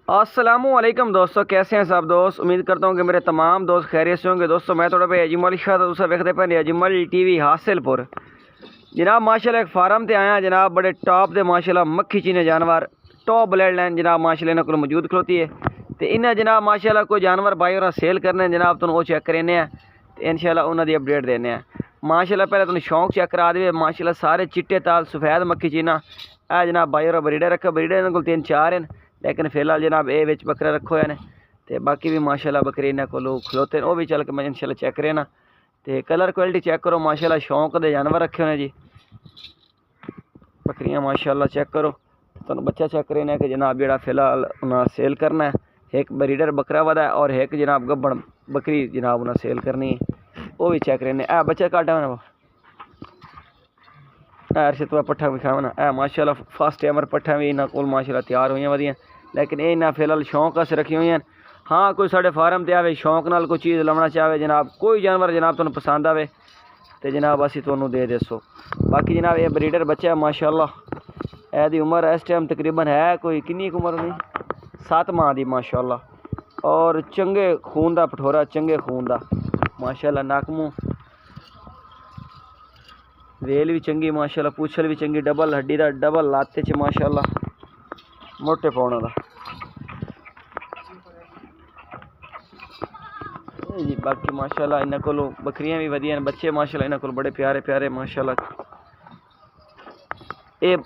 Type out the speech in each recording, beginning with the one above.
अस्सलामुअलैकुम दोस्तों, कैसे हैं सब दोस्त। उम्मीद करता हूँ कि मेरे तमाम दोस्त खैरियत से होंगे। दोस्तों मैं थोड़ा पे अजमल शाह तुम वेखते पे अजमल टीवी हासिलपुर जनाब माशाल्लाह एक फार्म ते आया जनाब, बड़े टॉप दे माशाल्लाह मक्खी चीने जानवर टॉप ब्लड लाइन जनाब माशाल्लाह इन्होंने को मौजूद खलोती है। तो इन्हें जनाब माशाल्लाह कोई जानवर भाई और सेल करने जनाब तुम वो चेक करें तो इंशाल्लाह उन्होंने अपडेट देने माशाल्लाह। पहले तुम शौक चेक करा दे माशाल्लाह, सारे चिट्टे ताल सफेद मक्खी चीना है जनाब भाई और ब्रीडर रखो। ब्रीडर इन्होंने को 3-4 हैं, लेकिन फिलहाल जनाब ए विच बकरा रखो है तो बाकी भी माशाल्लाह बकरे इन्हें को खलोते हैं, वो भी चल के मैं इंशाल्लाह चेक करें ना। तो कलर क्वालिटी चेक करो माशाल्लाह, शौक दे जानवर रखे हुए जी। बकरियां माशाल्लाह चेक करो, तो बच्चा चेक करें कि जनाब जरा फिलहाल उन्हें सेल करना है। एक ब्रीडर बकरा वादा है और एक जनाब गब्बड़ बकरी जनाब उन्हें सेल करनी है, वो भी चेक करें। ए बच्चा काटा ना अर्शद पट्ठा भी खावा ना। माशाल्लाह फर्स्ट टाइमर पट्ठा भी इन्होंने को माशाल्लाह तैयार हुई वधिया, लेकिन ये इन्हें फिलहाल शौक अस रखी हुई हैं। हाँ कोई साढ़े फार्म ते आवे शौक नाल कोई चीज़ लवना चाहे जनाब, कोई जानवर जनाब तुहानू पसंद आवे तो जनाब असी तुहानू दे दसो। बाकी जनाब ये ब्रीडर बच्चा है माशाल्लाह, एदी उम्र इस टाइम तकरीबन है कोई किन्नी उम्र नहीं 7 माह की माशाल्लाह, और चंगे खून का पठोरा, चंगे खून का माशाल्लाह। नक मूँह वेल भी चंगी माशाल्लाह, पूछल भी चंगी, डबल हड्डी का डबल लाते च माशाल्लाह मोटे पाने का जी। बाकी माशाल्लाह इन्हों को बकरियां भी वधिया ने, बच्चे माशाल्लाह इन्हों को बड़े प्यारे प्यारे माशाल्लाह। ये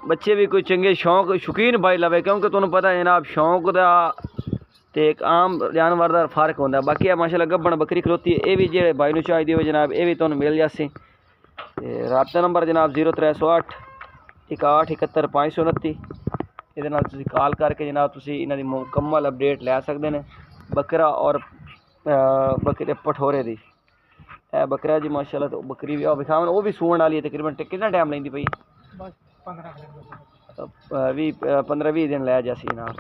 बच्चे भी कोई चंगे शौक शौकीन भाई लवे, क्योंकि तुम्हें पता है जनाब शौक का तो एक आम जानवर का फर्क होता है। बाकी माशाल्लाह गब्बड़ बकरी खलोती है, ये भी जो भाई नू चाहिए हो जनाब ये भी तुम्हें मिल जासी। राबता नंबर जनाब 0308 61 71 529, ये कॉल करके जनाब तुसी इन्हां दी मुकम्मल अपडेट लै सकते हैं बकरा और बकरे पठोरे दी। बकरा जी माशाल्लाह, तो बकरी भी विखावन वो भी सूण वाली है, तकरीबन कितना टाइम लेंदी पई? 15-20 दिन लै जासी जनाब।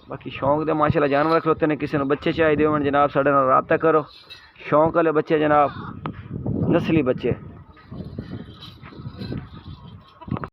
बाकी शौक दे माशाल्लाह जानवर खलोते ने, किसी ने बच्चे चाहिए हो जनाब साढ़े नाल राबता करो। शौक वाले बच्चे जनाब नस्ली बच्चे